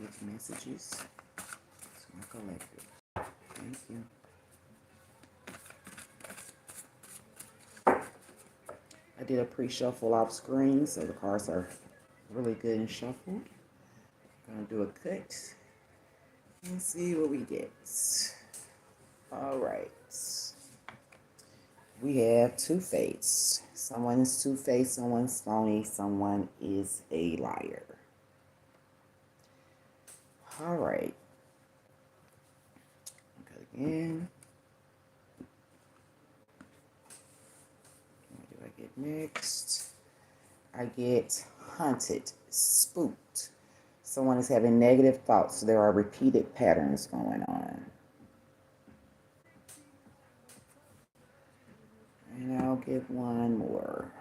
Give messages to my collective. Thank you. I did a pre-shuffle off screen, so the cards are really good and shuffled. Gonna do a cut and see what we get. All right. We have two-face. Someone is two-faced, someone's phony, someone is a liar. All right. Okay, again. What do I get next? I get hunted, spooked. Someone is having negative thoughts. There are repeated patterns going on. And I'll get one more.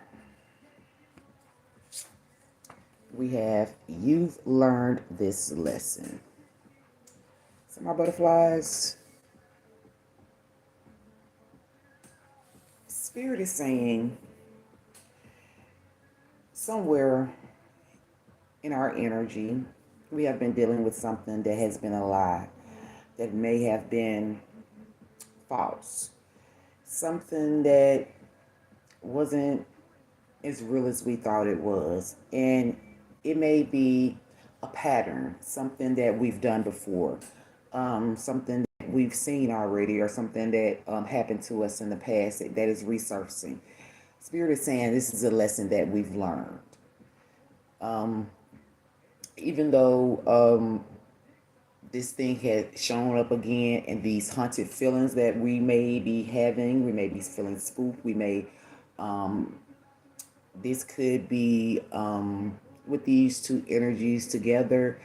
We have, you've learned this lesson. So my butterflies, Spirit is saying somewhere in our energy, we have been dealing with something that has been a lie, that may have been false, something that wasn't as real as we thought it was. And it may be a pattern, something that we've done before, something that we've seen already, or something that happened to us in the past that is resurfacing. Spirit is saying this is a lesson that we've learned. Um, Even though this thing had shown up again, and these haunted feelings that we may be having, we may be feeling spooked, we may, um, this could be with these two energies together.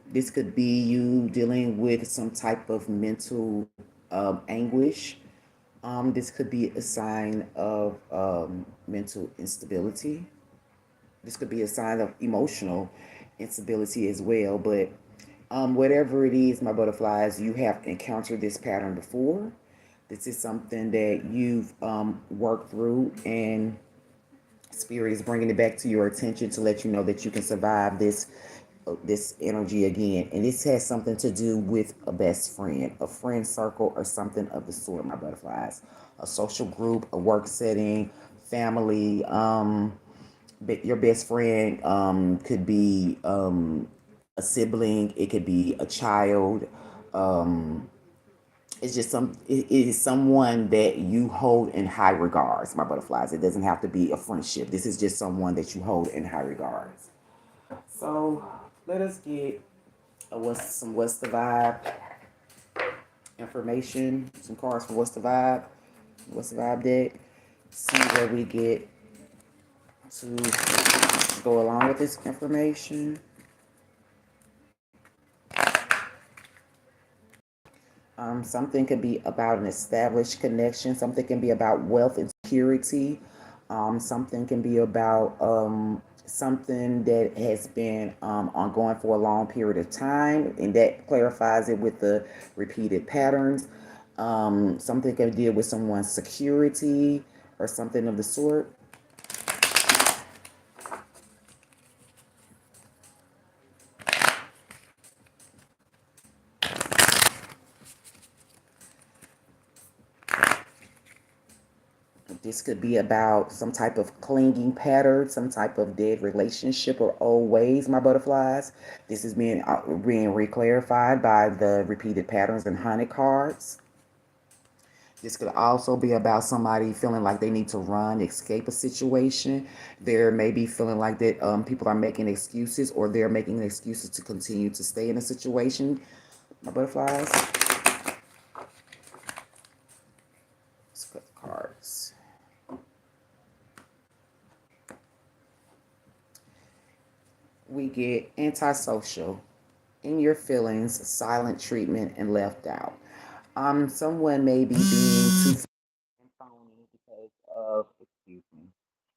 This could be you dealing with some type of mental anguish. This could be a sign of mental instability. This could be a sign of emotional instability as well. But whatever it is, my butterflies, you have encountered this pattern before. This is something that you've worked through, and Spirit is bringing it back to your attention to let you know that you can survive this energy again. And this has something to do with a best friend, a friend circle, or something of the sort, my butterflies. A social group, a work setting, family. Your best friend could be a sibling. It could be a child. Um, it's just it is someone that you hold in high regards, my butterflies. It doesn't have to be a friendship. This is just someone that you hold in high regards. So let us get what's the vibe information, some cards for what's the vibe deck. See what we get to go along with this information. Something could be about an established connection. Something can be about wealth and security. Something can be about something that has been ongoing for a long period of time, and that clarifies it with the repeated patterns. Something can deal with someone's security or something of the sort. This could be about some type of clinging pattern, some type of dead relationship or old ways, my butterflies. This is being reclarified by the repeated patterns and haunted cards. This could also be about somebody feeling like they need to run, escape a situation. There may be feeling like that people are making excuses, or they're making excuses to continue to stay in a situation, my butterflies. Let's cut the cards. We get antisocial, in your feelings, silent treatment, and left out. Someone may be being too phony because of, excuse me.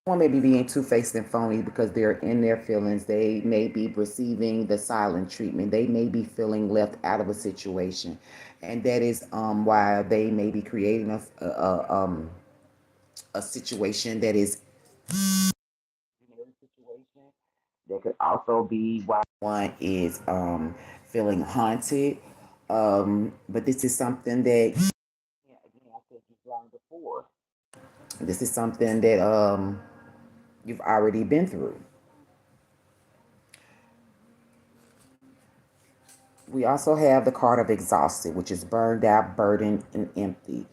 Someone may be being two-faced and phony because they're in their feelings. They may be receiving the silent treatment. They may be feeling left out of a situation, and that is why they may be creating a situation that is situation. There could also be why one is feeling haunted. But this is something that, yeah, again, I said you've learned before. This is something that you've already been through. We also have the card of exhausted, which is burned out, burdened, and empty.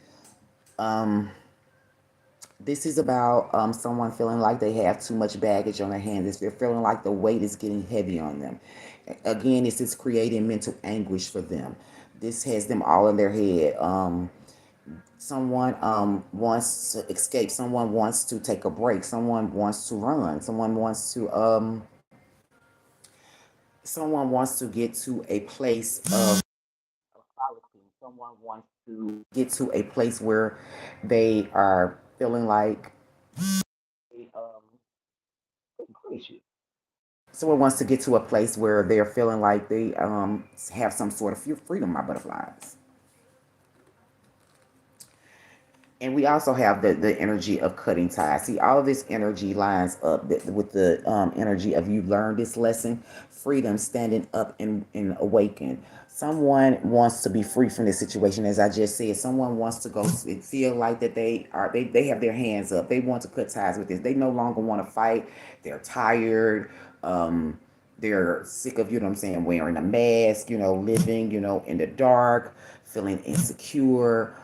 Um, this is about someone feeling like they have too much baggage on their hands. They're feeling like the weight is getting heavy on them. Again, this is creating mental anguish for them. This has them all in their head. Someone wants to escape. Someone wants to take a break. Someone wants to run. Someone wants to get to a place of solitude. Someone wants to get to a place where they are feeling like they someone wants to get to a place where they're feeling like they have some sort of freedom, my butterflies. And we also have the energy of cutting ties. See, all of this energy lines up with the energy of you learned this lesson, freedom, standing up and awaken. Someone wants to be free from this situation, as I just said. Someone wants to go feel like that they have their hands up. They want to cut ties with this. They no longer want to fight. They're tired. Um, they're sick of, you know what I'm saying, wearing a mask, living, in the dark, feeling insecure.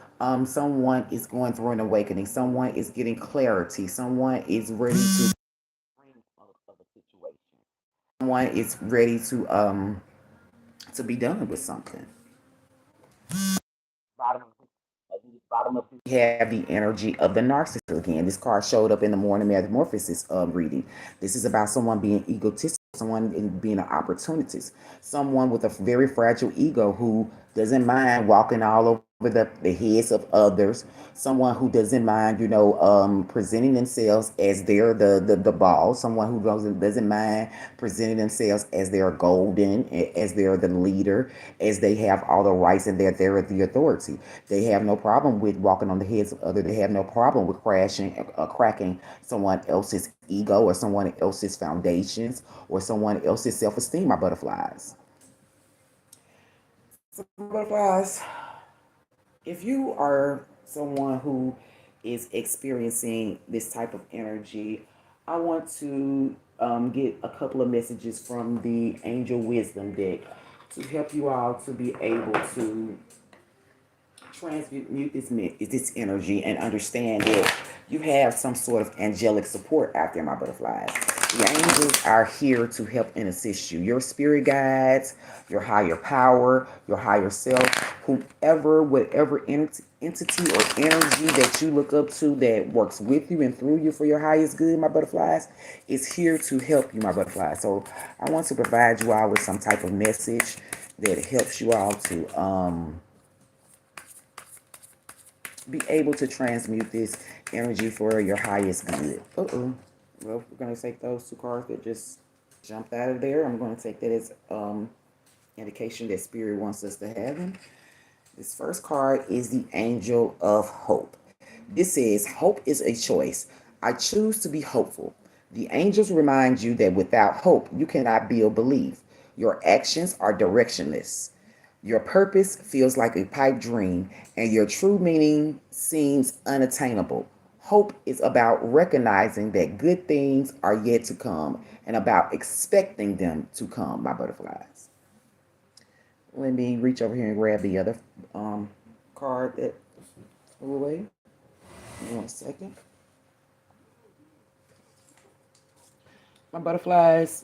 Someone is going through an awakening. Someone is getting clarity. Someone is ready to bring of a situation. Someone is ready to be done with something. Bottom of we have the energy of the narcissist again. This card showed up in the morning metamorphosis reading. This is about someone being egotistical, someone being an opportunist, someone with a very fragile ego who doesn't mind walking all over the heads of others, someone who doesn't mind, presenting themselves as they're the boss, someone who doesn't mind presenting themselves as they're golden, as they're the leader, as they have all the rights and they're the authority. They have no problem with walking on the heads of others. They have no problem with cracking someone else's ego or someone else's foundations or someone else's self-esteem, my butterflies. So, butterflies, if you are someone who is experiencing this type of energy, I want to get a couple of messages from the Angel Wisdom deck to help you all to be able to transmute this energy and understand that you have some sort of angelic support out there, my butterflies. The angels are here to help and assist you. Your spirit guides, your higher power, your higher self, whoever, whatever entity or energy that you look up to that works with you and through you for your highest good, my butterflies, is here to help you, my butterflies. So I want to provide you all with some type of message that helps you all to be able to transmute this energy for your highest good. Uh-oh. Well, we're going to take those two cards that just jumped out of there. I'm going to take that as indication that Spirit wants us to have them. This first card is the Angel of Hope. This says, hope is a choice. I choose to be hopeful. The angels remind you that without hope, you cannot build belief. Your actions are directionless. Your purpose feels like a pipe dream, and your true meaning seems unattainable. Hope is about recognizing that good things are yet to come and about expecting them to come, my butterflies. Let me reach over here and grab the other card that flew away. 1 second. My butterflies,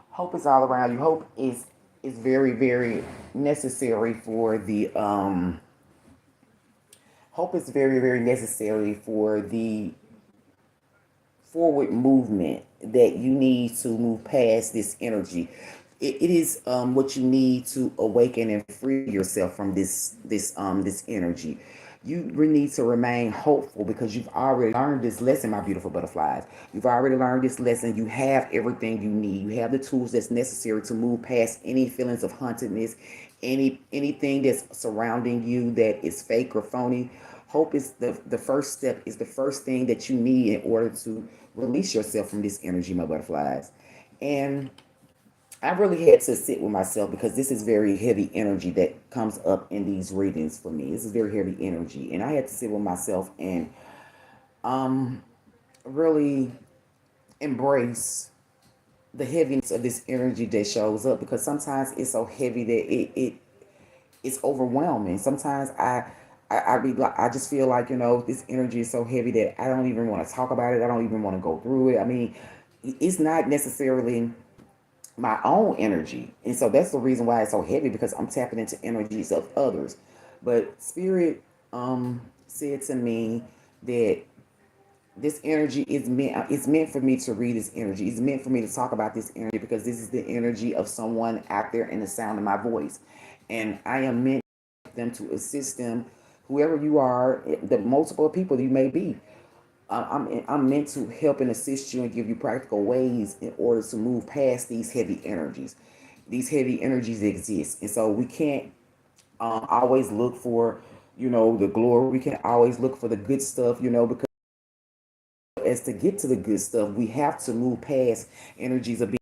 hope is all around you. Hope is very, very necessary for the hope is very, very necessary for the forward movement that you need to move past this energy. It is what you need to awaken and free yourself from this energy. You really need to remain hopeful because you've already learned this lesson, my beautiful butterflies. You've already learned this lesson. You have everything you need. You have the tools that's necessary to move past any feelings of hauntedness, anything that's surrounding you that is fake or phony. Hope is the first step, is the first thing that you need in order to release yourself from this energy, my butterflies. And I really had to sit with myself because this is very heavy energy that comes up in these readings for me. This is very heavy energy. And I had to sit with myself and um, really embrace the heaviness of this energy that shows up, because sometimes it's so heavy that it's overwhelming. Sometimes I just feel like, this energy is so heavy that I don't even want to talk about it. I don't even want to go through it. I mean, it's not necessarily my own energy. And so that's the reason why it's so heavy, because I'm tapping into energies of others. But Spirit said to me that this energy is meant, it's meant for me to read this energy. It's meant for me to talk about this energy, because this is the energy of someone out there in the sound of my voice. And I am meant them to assist them, whoever you are, the multiple people you may be. I'm meant to help and assist you and give you practical ways in order to move past these heavy energies. These heavy energies exist, and so we can't always look for, the glory. We can't always look for the good stuff, because as to get to the good stuff, we have to move past energies of being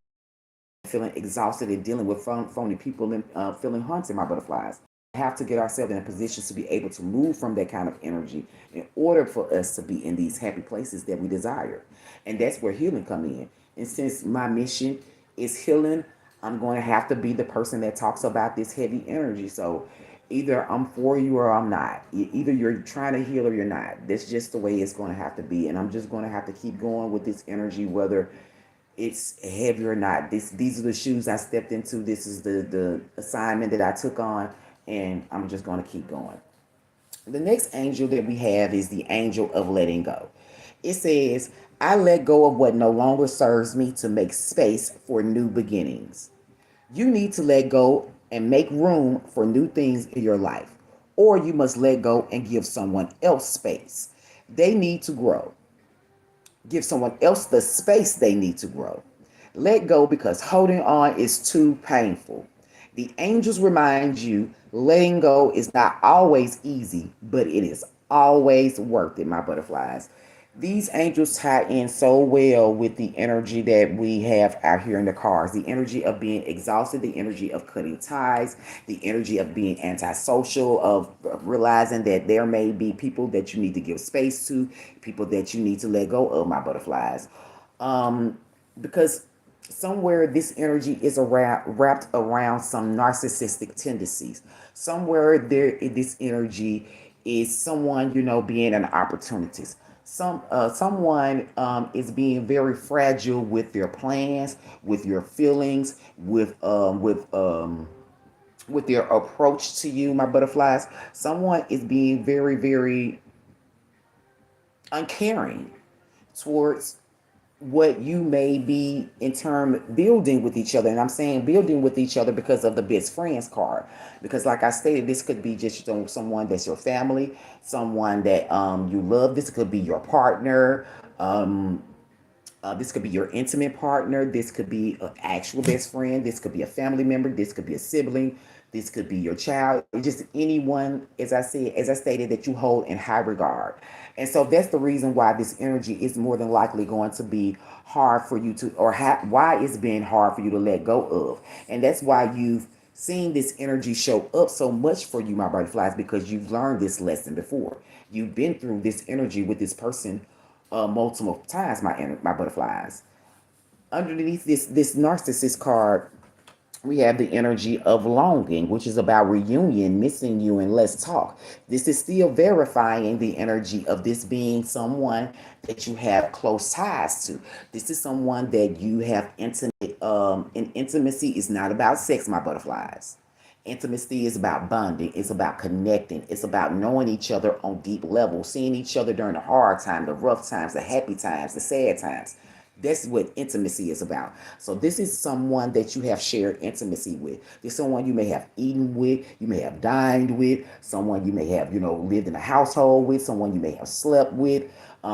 feeling exhausted and dealing with phony people and feeling haunted, my butterflies. We have to get ourselves in a position to be able to move from that kind of energy in order for us to be in these happy places that we desire. And that's where healing come in. And since my mission is healing, I'm going to have to be the person that talks about this heavy energy. So either I'm for you or I'm not. Either you're trying to heal or you're not. That's just the way it's going to have to be. And I'm just going to have to keep going with this energy, whether it's heavy or not. These are the shoes I stepped into. This is the assignment that I took on, and I'm just going to keep going. The next angel that we have is the angel of letting go. It says, I let go of what no longer serves me to make space for new beginnings. You need to let go and make room for new things in your life, or you must let go and give someone else space. They need to grow. Give someone else the space they need to grow. Let go because holding on is too painful. The angels remind you letting go is not always easy, but it is always worth it, my butterflies. These angels tie in so well with the energy that we have out here in the cars, the energy of being exhausted, the energy of cutting ties, the energy of being antisocial, of realizing that there may be people that you need to give space to, people that you need to let go of, my butterflies. Because somewhere this energy is wrapped around some narcissistic tendencies. Somewhere there, this energy is someone, being an opportunist. Someone is being very fragile with their plans, with your feelings, with their approach to you, my butterflies. Someone is being very, very uncaring towards what you may be in term building with each other. And I'm saying building with each other because of the best friends card, because like I stated, this could be just someone that's your family, someone that you love. This could be your partner. This could be your intimate partner. This could be an actual best friend. This could be a family member. This could be a sibling. This could be your child. Just anyone, as I stated, that you hold in high regard. And so that's the reason why this energy is more than likely going to be hard for you to, or why it's been hard for you to let go of. And that's why you've seen this energy show up so much for you, my butterflies, because you've learned this lesson before. You've been through this energy with this person multiple times, my butterflies. Underneath this narcissist card, we have the energy of longing, which is about reunion, missing you, and let's talk. This is still verifying the energy of this being someone that you have close ties to. This is someone that you have intimate. And intimacy is not about sex, my butterflies. Intimacy is about bonding. It's about connecting. It's about knowing each other on deep levels, seeing each other during the hard times, the rough times, the happy times, the sad times. That's what intimacy is about. So this is someone that you have shared intimacy with. This is someone you may have eaten with, you may have dined with, someone you may have, lived in a household with, someone you may have slept with,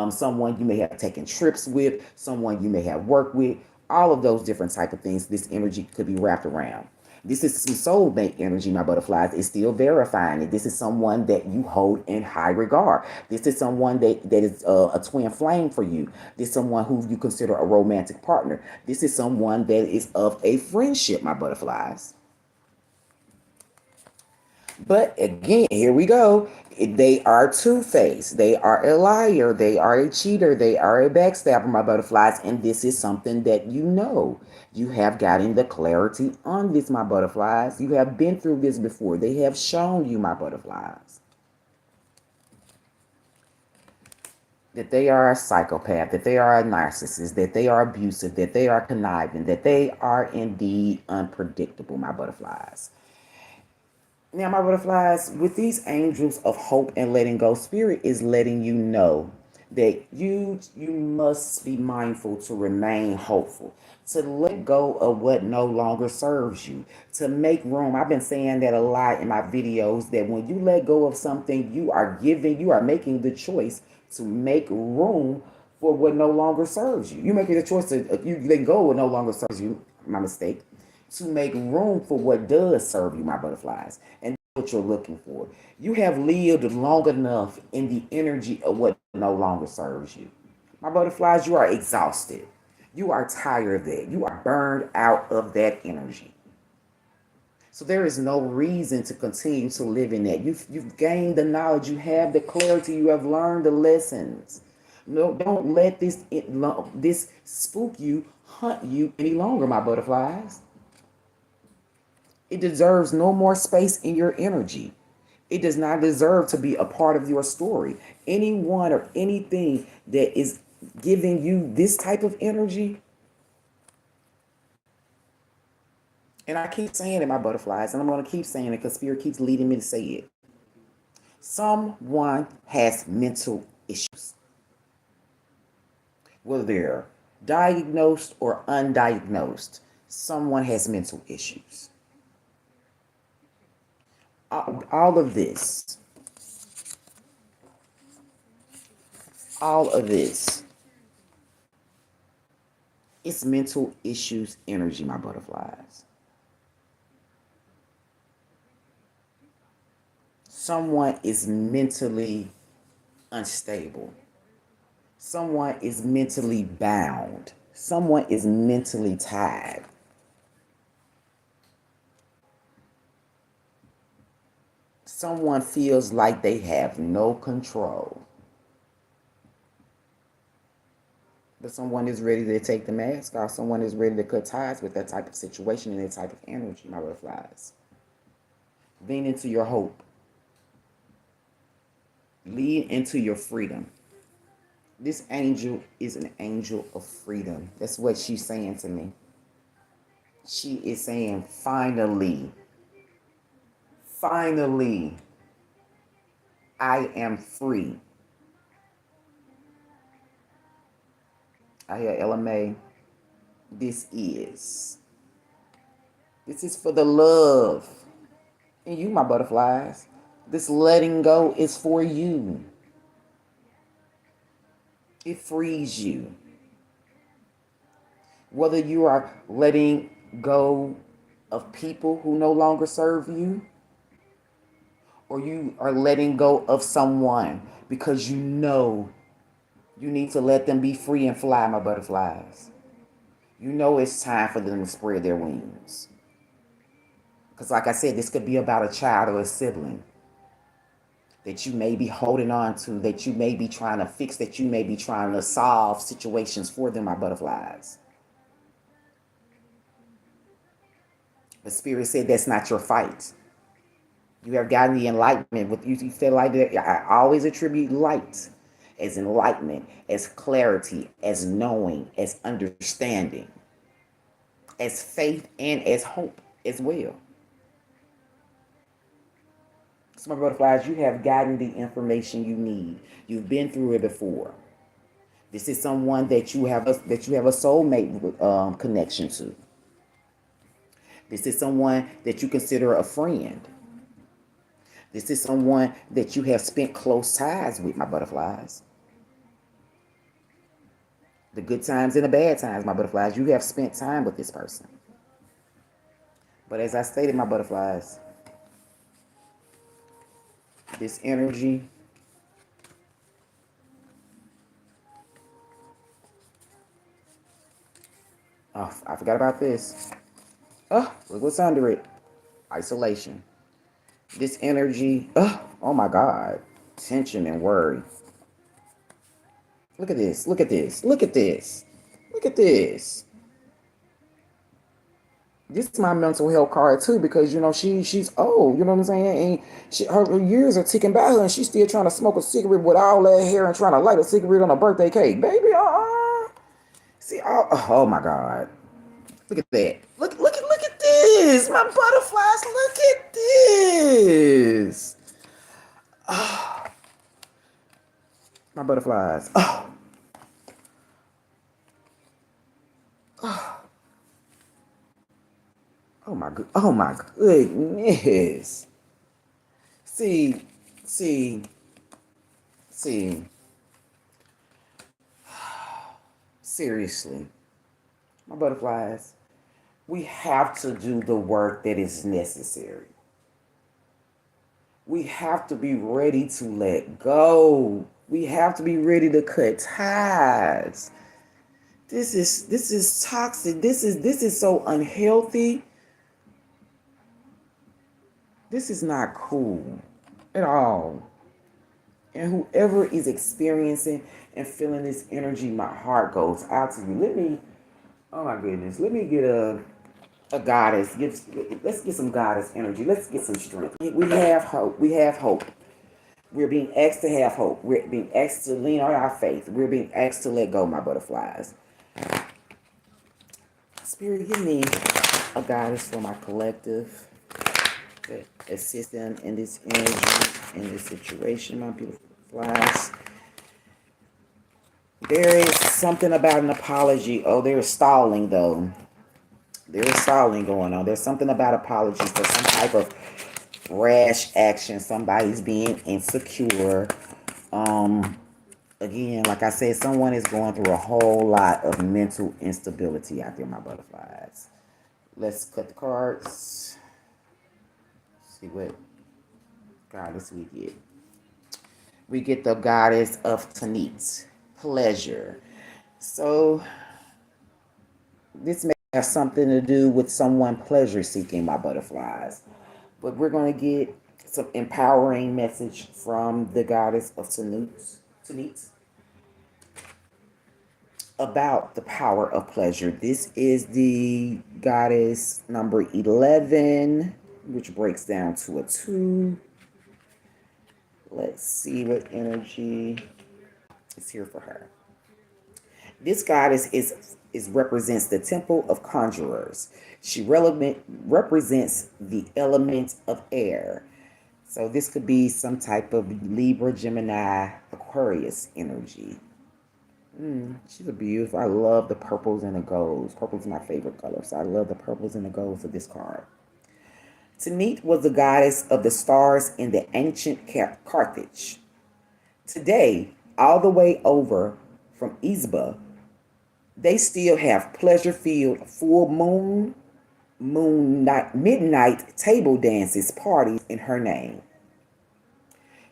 someone you may have taken trips with, someone you may have worked with. All of those different type of things, this energy could be wrapped around. This is some soulmate energy, my butterflies. It's still verifying it. This is someone that you hold in high regard. This is someone that is a twin flame for you. This is someone who you consider a romantic partner. This is someone that is of a friendship, my butterflies. But again, here we go. They are two-faced. They are a liar. They are a cheater. They are a backstabber, my butterflies. And this is something that you know. You have gotten the clarity on this, my butterflies. You have been through this before. They have shown you, my butterflies, that they are a psychopath, that they are a narcissist, that they are abusive, that they are conniving, that they are indeed unpredictable, my butterflies. Now, my butterflies, with these angels of hope and letting go, Spirit is letting you know that you must be mindful to remain hopeful, to let go of what no longer serves you, to make room. I've been saying that a lot in my videos, that when you let go of something, you are making the choice to make room for what no longer serves you. You're making the choice to you let go of what no longer serves you. My mistake, to make room for what does serve you, my butterflies. And what you're looking for. You have lived long enough in the energy of what no longer serves you. My butterflies, you are exhausted. You are tired of that. You are burned out of that energy. So there is no reason to continue to live in that. You've gained the knowledge, you have the clarity, you have learned the lessons. No, don't let this spook you, hunt you any longer, my butterflies. It deserves no more space in your energy. It does not deserve to be a part of your story. Anyone or anything that is giving you this type of energy, and I keep saying it, my butterflies, and I'm going to keep saying it because Spirit keeps leading me to say it. Someone has mental issues, whether they're diagnosed or undiagnosed. Someone has mental issues. All of this, all of this, it's mental issues energy, my butterflies. Someone is mentally unstable. Someone is mentally bound. Someone is mentally tied. Someone feels like they have no control. But someone is ready to take the mask off. Someone is ready to cut ties with that type of situation and that type of energy, my butterflies. Lean into your hope. Lean into your freedom. This angel is an angel of freedom. That's what she's saying to me. She is saying, finally, finally, I am free. I hear LMA. This is for the love. And you, my butterflies, this letting go is for you. It frees you. Whether you are letting go of people who no longer serve you, or you are letting go of someone because you know you need to let them be free and fly, my butterflies. You know it's time for them to spread their wings. Because like I said, this could be about a child or a sibling that you may be holding on to, that you may be trying to fix, that you may be trying to solve situations for them, my butterflies. The Spirit said that's not your fight. You have gotten the enlightenment. With you feel like that. I always attribute light as enlightenment, as clarity, as knowing, as understanding, as faith, and as hope as well. So my butterflies, you have gotten the information you need. You've been through it before. This is someone that you have a soulmate connection to. This is someone that you consider a friend. This is someone that you have spent close ties with, my butterflies. The good times and the bad times, my butterflies, you have spent time with this person. But as I stated, my butterflies, this energy, oh, I forgot about this. Oh, look what's under it. Isolation. This energy, oh my God. Tension and worry. Look at this. Look at this. Look at this. Look at this. This is my mental health card too, because you know she's old. You know what I'm saying? And her years are ticking by her, and she's still trying to smoke a cigarette with all that hair and trying to light a cigarette on a birthday cake, baby. See, oh my God. Look at that. Look at this. My butterflies. Look at this. Oh, my butterflies. Oh, oh my goodness. See, see, see. Seriously, my butterflies. We have to do the work that is necessary. We have to be ready to let go. We have to be ready to cut ties. This is toxic. This is so unhealthy. This is not cool at all. And whoever is experiencing and feeling this energy, my heart goes out to you. Oh my goodness, let me get a goddess. Let's get some goddess energy. Let's get some strength. We have hope. We have hope. We're being asked to have hope. We're being asked to lean on our faith. We're being asked to let go, my butterflies. Spirit, give me a goddess for my collective that assist them in this energy, in this situation, my beautiful flies. There is something about an apology. Oh, there's stalling though. There is stalling going on. There's something about apologies for some type of rash action. Somebody's being insecure. Again, like I said, someone is going through a whole lot of mental instability out there, my butterflies. Let's cut the cards. See what goddess we get. We get the goddess of Tanit, pleasure. So this may have something to do with someone pleasure seeking, my butterflies. But we're going to get some empowering message from the goddess of Tanit about the power of pleasure. This is the goddess number 11, which breaks down to a 2. Let's see what energy is here for her. This goddess is represents the temple of conjurers. She represents the element of air. So this could be some type of Libra, Gemini, Aquarius energy. She's a beautiful. I love the purples and the golds. Purple's my favorite color, so I love the purples and the golds of this card. Tanit was the goddess of the stars in the ancient Carthage. Today, all the way over from Izba, they still have pleasure-filled full moon night, midnight table dances, parties in her name.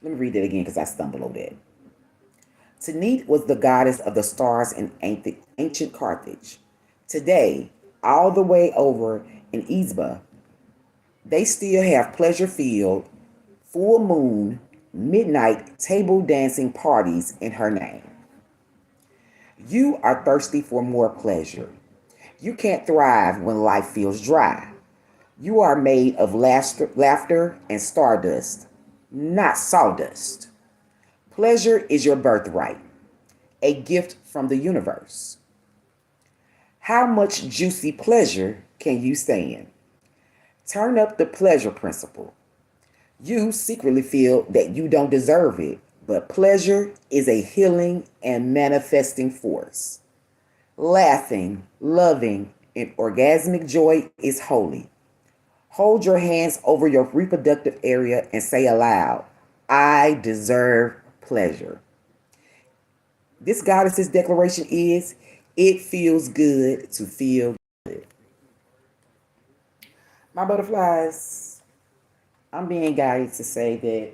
Let me read that again because I stumbled over that. Tanit was the goddess of the stars in ancient Carthage. Today, all the way over in Izba, they still have pleasure-filled full moon midnight table dancing parties in her name. You are thirsty for more pleasure. You can't thrive when life feels dry. You are made of laughter and stardust, not sawdust. Pleasure is your birthright, a gift from the universe. How much juicy pleasure can you stand? Turn up the pleasure principle. You secretly feel that you don't deserve it, but pleasure is a healing and manifesting force. Laughing, loving, and orgasmic joy is holy. Hold your hands over your reproductive area and say aloud, I deserve pleasure. This goddess's declaration is, it feels good to feel good. My butterflies, I'm being guided to say that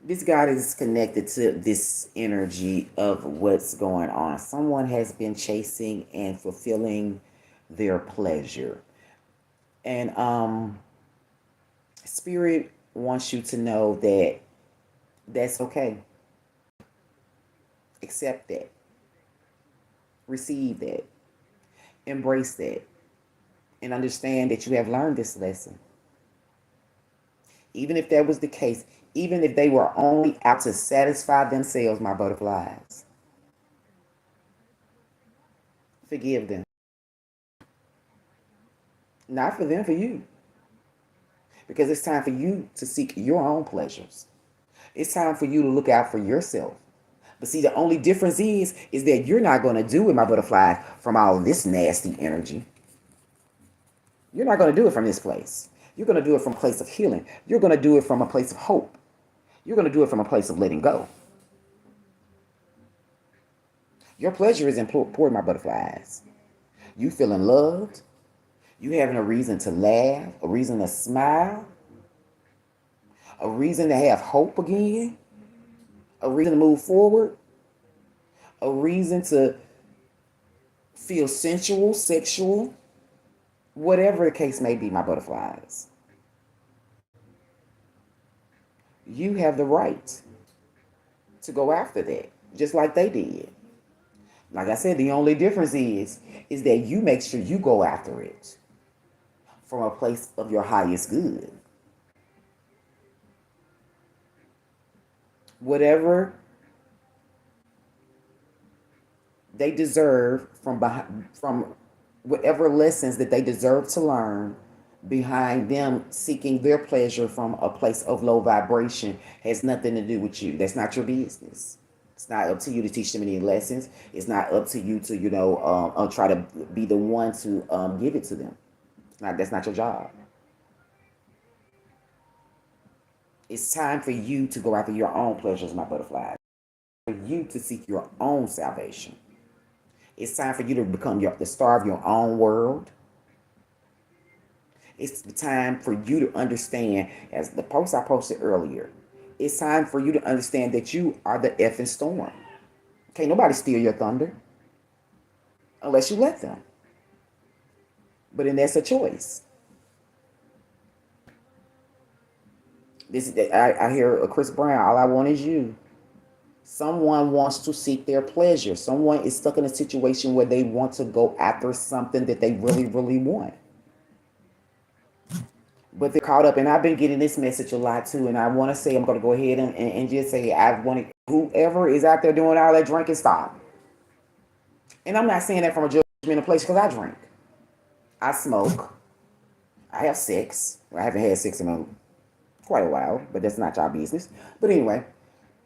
this God is connected to this energy of what's going on. Someone has been chasing and fulfilling their pleasure. And Spirit wants you to know that that's okay. Accept that. Receive that. Embrace that. And understand that you have learned this lesson. Even if that was the case, even if they were only out to satisfy themselves, my butterflies, forgive them. Not for them, for you. Because it's time for you to seek your own pleasures. It's time for you to look out for yourself. But see, the only difference is that you're not going to do it, my butterflies, from all of this nasty energy. You're not going to do it from this place. You're going to do it from a place of healing. You're going to do it from a place of hope. You're going to do it from a place of letting go. Your pleasure is important, my butterflies. You feeling loved. You having a reason to laugh, a reason to smile, a reason to have hope again, a reason to move forward, a reason to feel sensual, sexual, whatever the case may be, my butterflies. You have the right to go after that, just like they did. Like I said, the only difference is that you make sure you go after it from a place of your highest good. Whatever they deserve from whatever lessons that they deserve to learn behind them seeking their pleasure from a place of low vibration has nothing to do with you. That's not your business. It's not up to you to teach them any lessons. It's not up to you to, try to be the one to give it to them. That's not your job. It's time for you to go after your own pleasures, my butterflies. For you to seek your own salvation. It's time for you to become the star of your own world. It's the time for you to understand, as the post I posted earlier, it's time for you to understand that you are the effing storm. Can't nobody steal your thunder unless you let them. But then that's a choice. I hear Chris Brown, all I want is you. Someone wants to seek their pleasure. Someone is stuck in a situation where they want to go after something that they really, really want. But they're caught up, and I've been getting this message a lot too. And I want to say, I'm going to go ahead and just say, I want to, whoever is out there doing all that drinking, stop. And I'm not saying that from a judgmental place because I drink, I smoke, I have sex. Well, I haven't had sex in quite a while, but that's not y'all business. But anyway,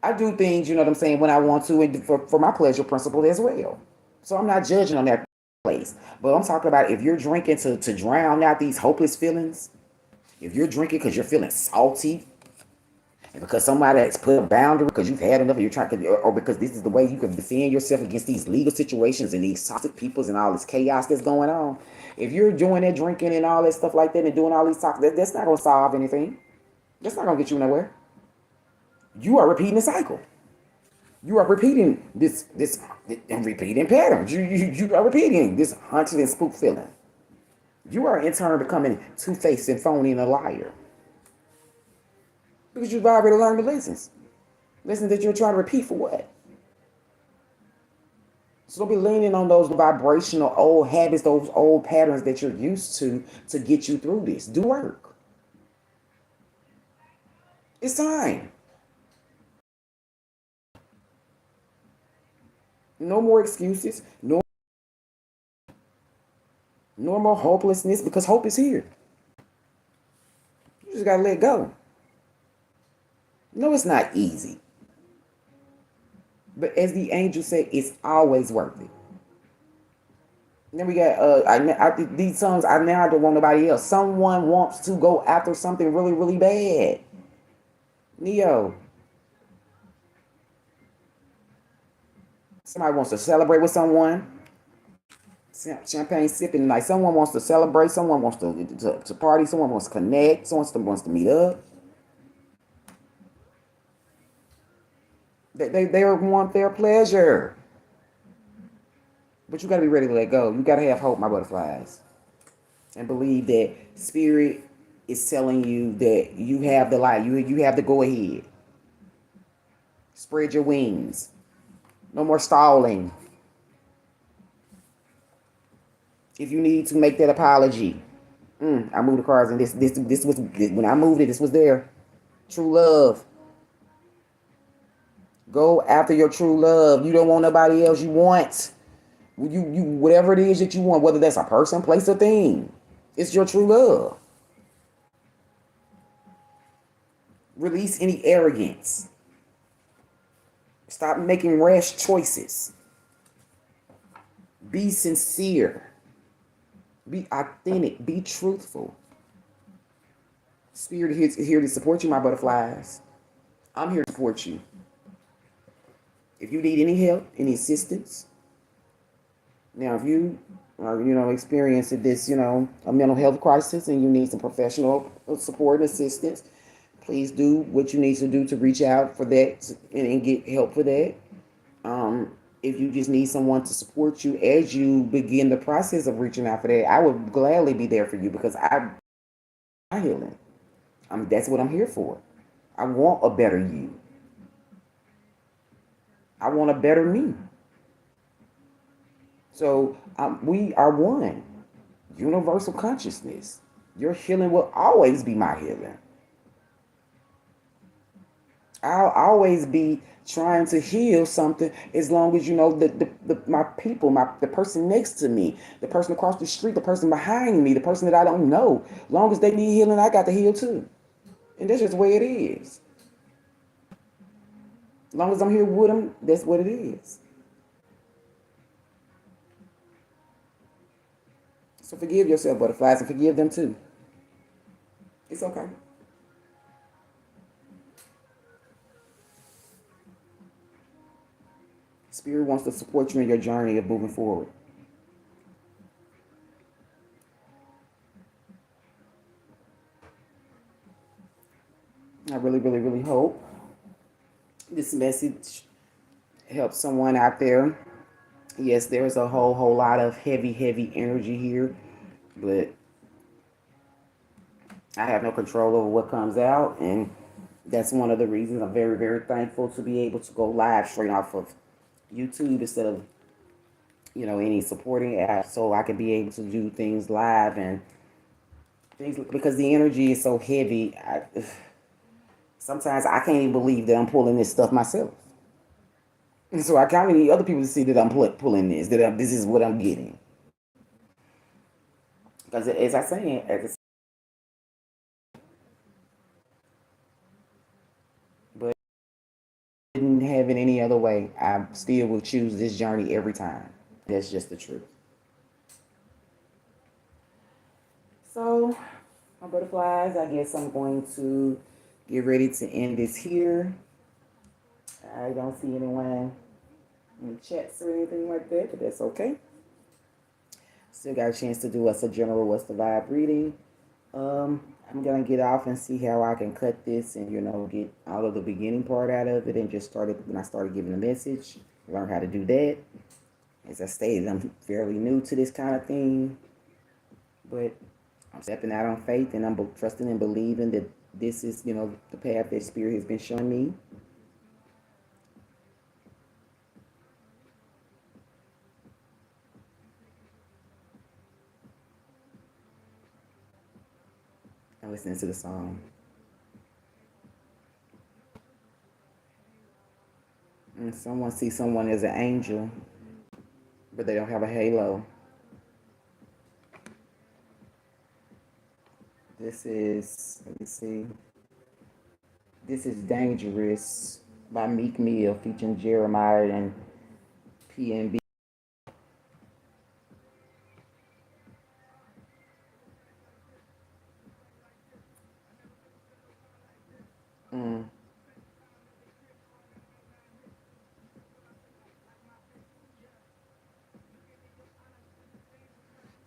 I do things, you know what I'm saying, when I want to, and for my pleasure principle as well. So I'm not judging on that place. But I'm talking about if you're drinking to drown out these hopeless feelings, if you're drinking because you're feeling salty, and because somebody has put a boundary because you've had enough, you're trying to, or because this is the way you can defend yourself against these legal situations and these toxic peoples and all this chaos that's going on. If you're doing that drinking and all that stuff like that and doing all these toxic, that's not going to solve anything. That's not going to get you nowhere. You are repeating the cycle. You are repeating this and repeating patterns. You are repeating this haunted and spook feeling. You are in turn becoming two-faced and phony and a liar. Because you've already learned the lessons. Lessons that you're trying to repeat for what? So don't be leaning on those vibrational old habits, those old patterns that you're used to get you through this. Do work. It's time. No more excuses. No more hopelessness, because hope is here. You just gotta let go. No, it's not easy. But as the angel said, it's always worth it. And then we got these songs. I don't want nobody else. Someone wants to go after something really, really bad. Neo. Somebody wants to celebrate with someone. champagne sipping. Like someone wants to celebrate, someone wants to party, someone wants to connect, someone wants to meet up. They want their pleasure. But you got to be ready to let go. You got to have hope, my butterflies, and believe that spirit is telling you that you have the light. You have to go ahead. Spread your wings. No more stalling. If you need to make that apology, I moved the cards, and this was when I moved it. This was there. True love. Go after your true love. You don't want nobody else. You want you whatever it is that you want, whether that's a person, place, or thing. It's your true love. Release any arrogance. Stop making rash choices. Be sincere. Be authentic. Be truthful. Spirit is here to support you, my butterflies. I'm here to support you. If you need any help, any assistance, now if you are, experiencing this, a mental health crisis and you need some professional support and assistance, please do what you need to do to reach out for that and get help for that. If you just need someone to support you as you begin the process of reaching out for that, I would gladly be there for you because I'm healing. That's what I'm here for. I want a better you. I want a better me. So we are one. Universal consciousness. Your healing will always be my healing. I'll always be trying to heal something as long as my people, the person next to me, the person across the street, the person behind me, the person that I don't know. As long as they need healing, I got to heal too. And that's just the way it is. As long as I'm here with them, that's what it is. So forgive yourself, butterflies, and forgive them too. It's okay. Spirit wants to support you in your journey of moving forward. I really, really, really hope this message helps someone out there. Yes, there's a whole lot of heavy energy here, but I have no control over what comes out, and that's one of the reasons I'm very, very thankful to be able to go live straight off of YouTube instead of any supporting app, so I can be able to do things live and things because the energy is so heavy. Sometimes I can't even believe that I'm pulling this stuff myself. So I kind of need other people to see that I'm pulling this, this is what I'm getting. Because as I say, but I didn't have it any other way. I still will choose this journey every time. That's just the truth. So, my butterflies, I guess I'm going to get ready to end this here. I don't see anyone in the chats or anything like that, but that's okay. Still got a chance to do us a general what's the vibe reading. I'm gonna get off and see how I can cut this and get all of the beginning part out of it and just started when I started giving the message. Learn how to do that. As I stated, I'm fairly new to this kind of thing, but I'm stepping out on faith and I'm trusting and believing that this is the path that Spirit has been showing me. I'm listening to the song. And someone sees someone as an angel, but they don't have a halo. This is, let me see. This is Dangerous by Meek Mill featuring Jeremiah and PNB. Mm.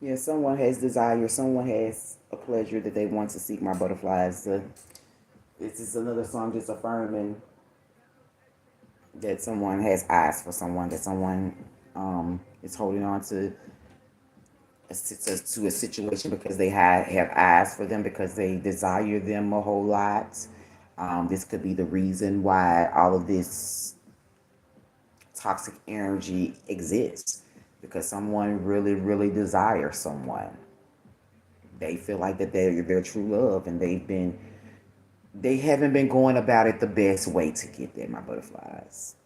Yeah, someone has desire, someone has a pleasure that they want to seek, my butterflies. This is another song just affirming that someone has eyes for someone, that someone is holding on to to a situation because they have eyes for them, because they desire them a whole lot. This could be the reason why all of this toxic energy exists, because someone really, really desires someone. They feel like that they're their true love, and they haven't been going about it the best way to get there, my butterflies.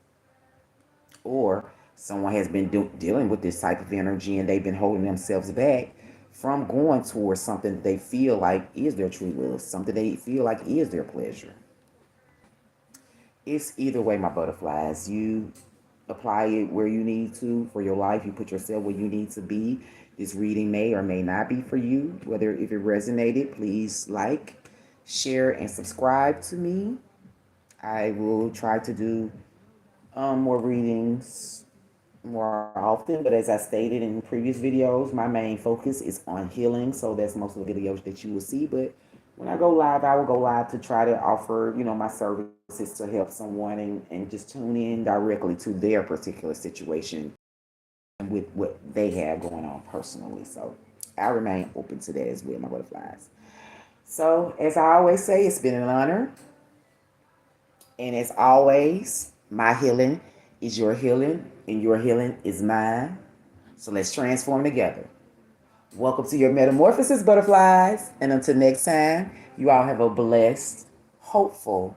Or someone has been dealing with this type of energy, and they've been holding themselves back from going towards something that they feel like is their true love, something they feel like is their pleasure. It's either way, my butterflies. You apply it where you need to for your life. You put yourself where you need to be. This reading may or may not be for you. Whether if it resonated, please like, share, and subscribe to me. I will try to do more readings more often, but as I stated in previous videos, my main focus is on healing, so that's most of the videos that you will see. But when I go live, I will go live to try to offer, my services to help someone, and just tune in directly to their particular situation and with what they have going on personally. So I remain open to that as well, my butterflies. So as I always say, it's been an honor. And as always, my healing is your healing, and your healing is mine. So let's transform together. Welcome to your metamorphosis, butterflies. And until next time, you all have a blessed, hopeful,